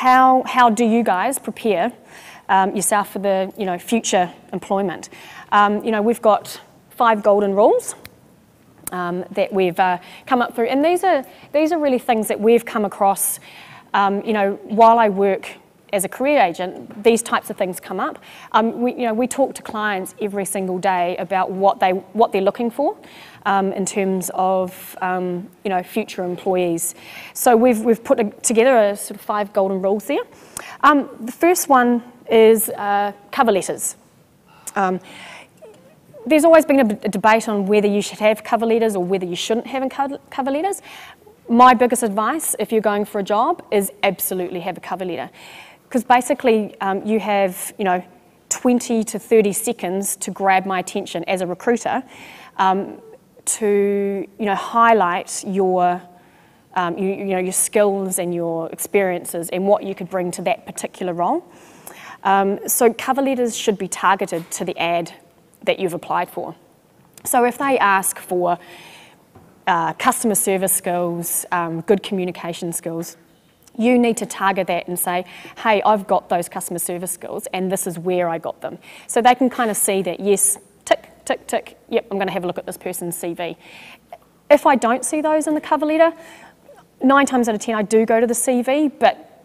how do you guys prepare yourself for the future employment? We've got 5 golden rules that we've come up through, and these are really things that we've come across. While I work as a career agent, these types of things come up. We talk to clients every single day about what they're looking for in terms of future employees. So we've put together a sort of 5 golden rules there. The first one is cover letters. There's always been a debate on whether you should have cover letters or whether you shouldn't have cover letters. My biggest advice, if you're going for a job, is absolutely have a cover letter. Because basically you have 20 to 30 seconds to grab my attention as a recruiter to highlight your skills and your experiences and what you could bring to that particular role. So cover letters should be targeted to the ad that you've applied for. So if they ask for customer service skills, good communication skills, you need to target that and say, hey, I've got those customer service skills and this is where I got them. So they can kind of see that, yes, tick, tick, tick, yep, I'm going to have a look at this person's CV. If I don't see those in the cover letter, 9 times out of 10 I do go to the CV, but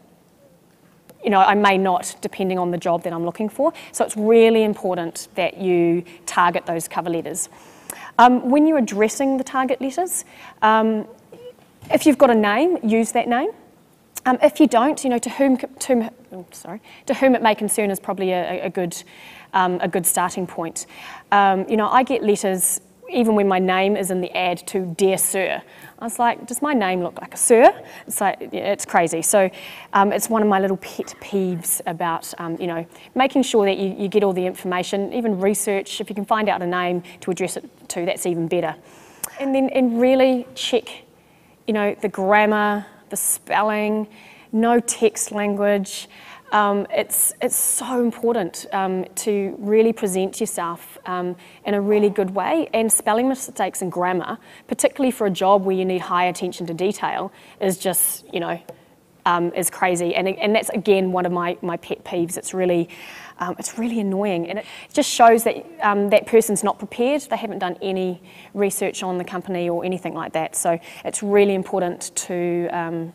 I may not, depending on the job that I'm looking for. So it's really important that you target those cover letters. When you're addressing the target letters, if you've got a name, use that name. If you don't, to whom it may concern is probably a good starting point. I get letters even when my name is in the ad to Dear Sir. I was like, does my name look like a sir? It's like, yeah, it's crazy. So it's one of my little pet peeves about, making sure that you get all the information, even research. If you can find out a name to address it to, that's even better. And really check, the grammar, the spelling, no text language. It's so important to really present yourself in a really good way, and spelling mistakes and grammar, particularly for a job where you need high attention to detail, is just, is crazy. And that's, again, one of my pet peeves. It's really annoying, and it just shows that that person's not prepared. They haven't done any research on the company or anything like that. So it's really important to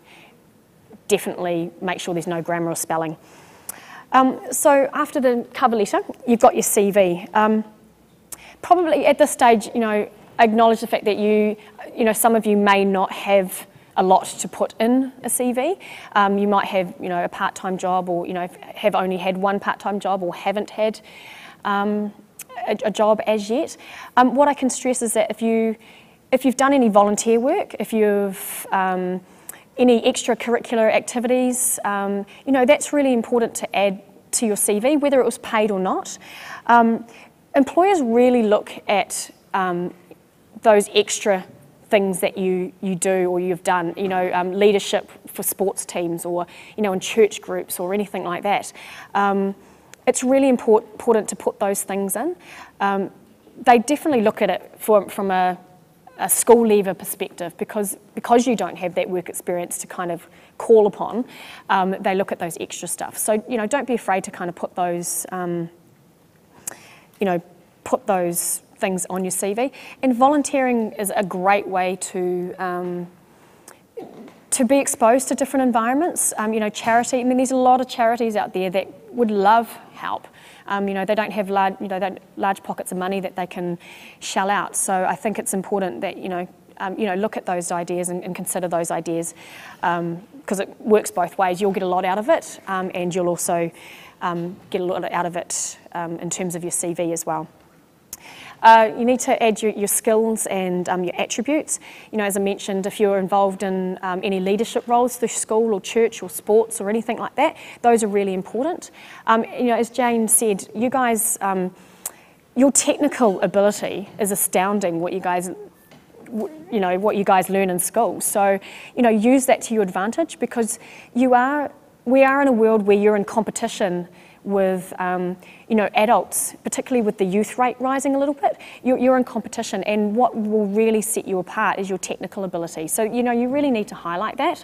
definitely make sure there's no grammar or spelling. So after the cover letter, you've got your CV. Probably at this stage, acknowledge the fact that some of you may not have a lot to put in a CV. You might have, a part-time job, or have only had one part-time job, or haven't had a job as yet. What I can stress is that if you've done any volunteer work, if you've any extracurricular activities, that's really important to add to your CV, whether it was paid or not. Employers really look at those extra things that you do or you've done, leadership for sports teams, or, in church groups or anything like that. It's really important to put those things in. They definitely look at it from a school leaver perspective, because you don't have that work experience to kind of call upon. They look at those extra stuff. So, don't be afraid to kind of put those, put those things on your CV. And volunteering is a great way to be exposed to different environments. Charity. There's a lot of charities out there that would love help. They don't have large pockets of money that they can shell out. So I think it's important that look at those ideas and consider those ideas, because it works both ways. You'll get a lot out of it, and you'll also get a lot out of it in terms of your CV as well. You need to add your skills and your attributes. As I mentioned, if you're involved in any leadership roles through school or church or sports or anything like that, those are really important. As Jane said, you guys, your technical ability is astounding. What you guys learn in school. So, use that to your advantage, because we are in a world where you're in competition with adults, particularly with the youth rate rising a little bit. You're in competition, and what will really set you apart is your technical ability. So you really need to highlight that,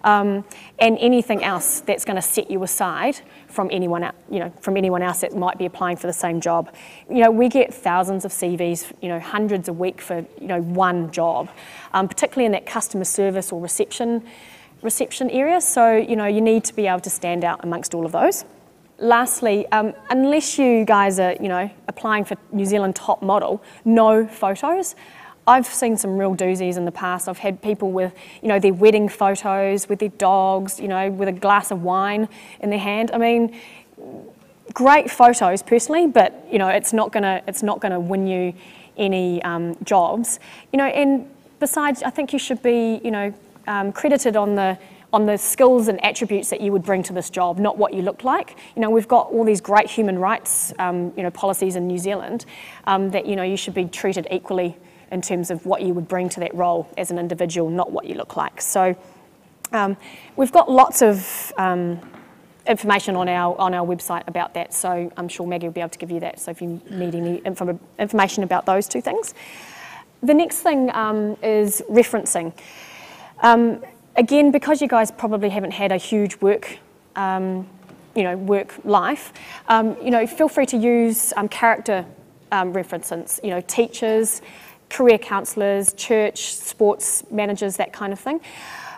and anything else that's going to set you aside from anyone else that might be applying for the same job. We get thousands of CVs, hundreds a week for one job, particularly in that customer service or reception area. So you need to be able to stand out amongst all of those. Lastly, unless you guys are applying for New Zealand top model, no photos. I've seen some real doozies in the past. I've had people with, their wedding photos, with their dogs, with a glass of wine in their hand. I mean, great photos personally, but it's not gonna win you any jobs. And besides, I think you should be, credited on the skills and attributes that you would bring to this job, not what you look like. We've got all these great human rights, policies in New Zealand that you should be treated equally in terms of what you would bring to that role as an individual, not what you look like. So we've got lots of information on our website about that, so I'm sure Maggie will be able to give you that, so if you need any information about those two things. The next thing is referencing. Again, because you guys probably haven't had a huge work life, feel free to use character references, teachers, career counsellors, church, sports managers, that kind of thing.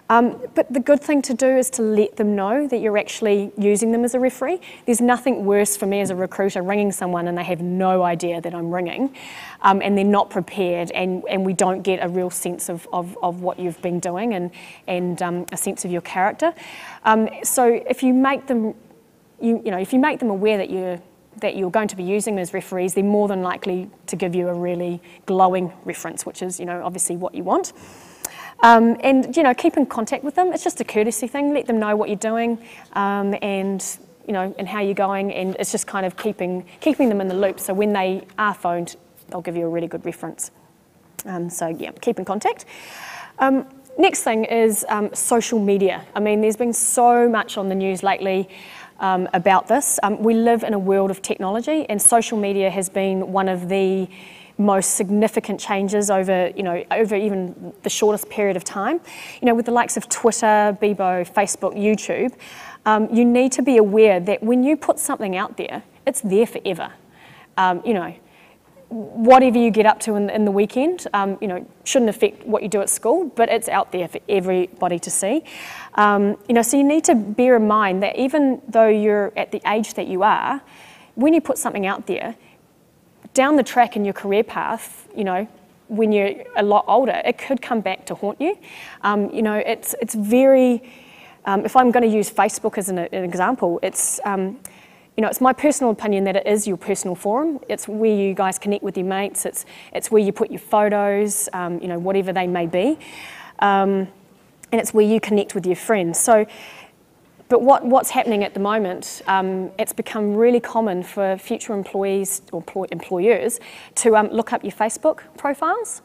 But the good thing to do is to let them know that you're actually using them as a referee. There's nothing worse for me as a recruiter ringing someone and they have no idea that I'm ringing, and they're not prepared, and we don't get a real sense of what you've been doing and a sense of your character. So if you make them, if you make them aware that you're going to be using them as referees, they're more than likely to give you a really glowing reference, which is obviously what you want. And keep in contact with them. It's just a courtesy thing. Let them know what you're doing, and how you're going, and it's just kind of keeping them in the loop. So when they are phoned, they'll give you a really good reference. So yeah, keep in contact. Next thing is social media. I mean, there's been so much on the news lately about this. We live in a world of technology, and social media has been one of the most significant changes over even the shortest period of time. With the likes of Twitter, Bebo, Facebook, YouTube, you need to be aware that when you put something out there, it's there forever. Whatever you get up to in the weekend, shouldn't affect what you do at school, but it's out there for everybody to see. So you need to bear in mind that even though you're at the age that you are, when you put something out there, down the track in your career path, when you're a lot older, it could come back to haunt you. It's very, if I'm going to use Facebook as an example, it's my personal opinion that it is your personal forum. It's where you guys connect with your mates. It's where you put your photos, whatever they may be, and it's where you connect with your friends. So. But what's happening at the moment, it's become really common for future employees or employers to look up your Facebook profiles.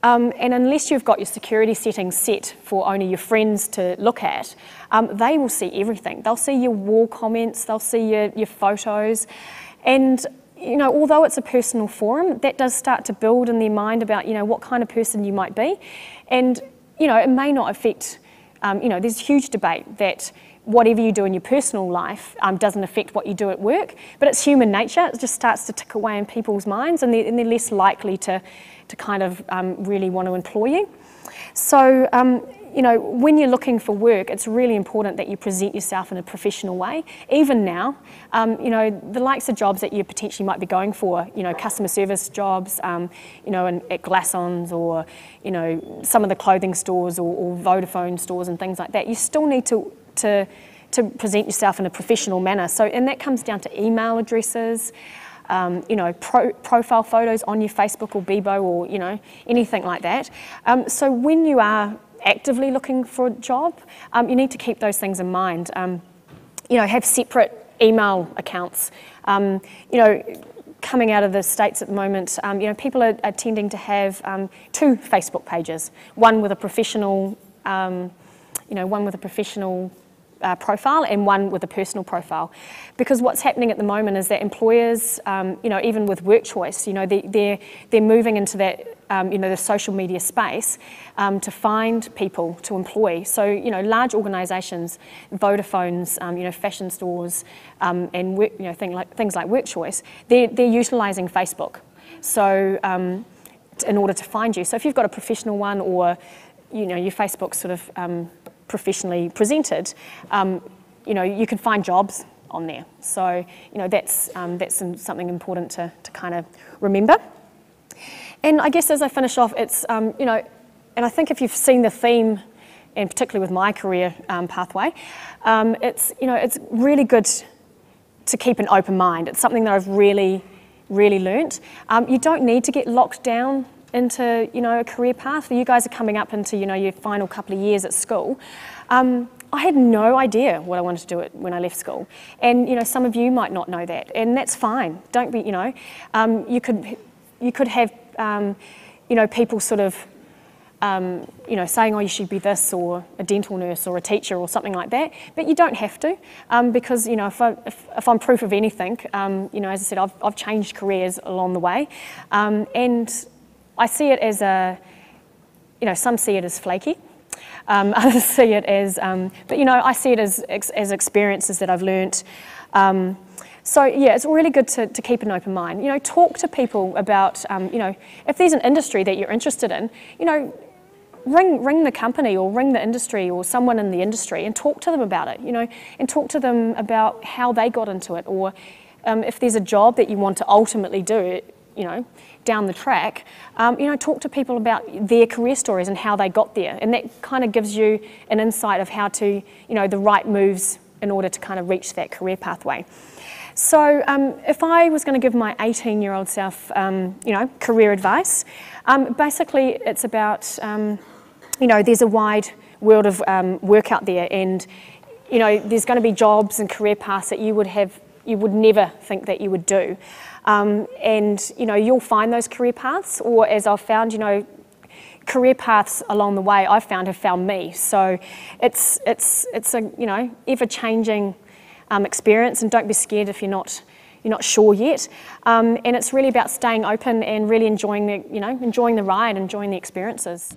And unless you've got your security settings set for only your friends to look at, they will see everything. They'll see your wall comments, they'll see your photos. And although it's a personal forum, that does start to build in their mind about what kind of person you might be. And it may not affect, there's huge debate that whatever you do in your personal life doesn't affect what you do at work, but it's human nature. It just starts to tick away in people's minds, and they're less likely to kind of really want to employ you. So, when you're looking for work, it's really important that you present yourself in a professional way. Even now, the likes of jobs that you potentially might be going for, customer service jobs, at Glassons or, some of the clothing stores or Vodafone stores and things like that, you still need to present yourself in a professional manner. So, and that comes down to email addresses, profile photos on your Facebook or Bebo or, anything like that. So when you are actively looking for a job, you need to keep those things in mind. Have separate email accounts. Coming out of the States at the moment, people are tending to have 2 Facebook pages, one with a professional profile and one with a personal profile. Because what's happening at the moment is that employers, even with work choice, they're moving into that, the social media space to find people to employ. So, large organisations, Vodafone's, fashion stores, and work, things like work choice, they're utilising Facebook. So, in order to find you. So if you've got a professional one, or your Facebook's sort of professionally presented, you can find jobs on there. So that's something important to kind of remember. And I guess as I finish off, it's and I think if you've seen the theme, and particularly with my career pathway, it's really good to keep an open mind. It's something that I've really learnt. You don't need to get locked down into a career path. You guys are coming up into your final couple of years at school. I had no idea what I wanted to do when I left school, and some of you might not know that, and that's fine. Don't be you could have people sort of saying, oh, you should be this, or a dental nurse, or a teacher, or something like that. But you don't have to, because if I'm proof of anything, as I said, I've changed careers along the way, and I see it as some see it as flaky, others see it as, but I see it as experiences that I've learnt. So yeah, it's really good to keep an open mind. Talk to people about, if there's an industry that you're interested in, ring the company or ring the industry or someone in the industry and talk to them about it, and talk to them about how they got into it, or if there's a job that you want to ultimately do, down the track, talk to people about their career stories and how they got there, and that kind of gives you an insight of how to, the right moves in order to kind of reach that career pathway. So if I was going to give my 18-year-old self, career advice, basically it's about, there's a wide world of work out there, and, there's going to be jobs and career paths that you would never think that you would do. And you'll find those career paths, or as I've found, career paths along the way have found me. So it's a ever-changing experience, and don't be scared if you're not sure yet. And it's really about staying open and really enjoying the ride, enjoying the experiences.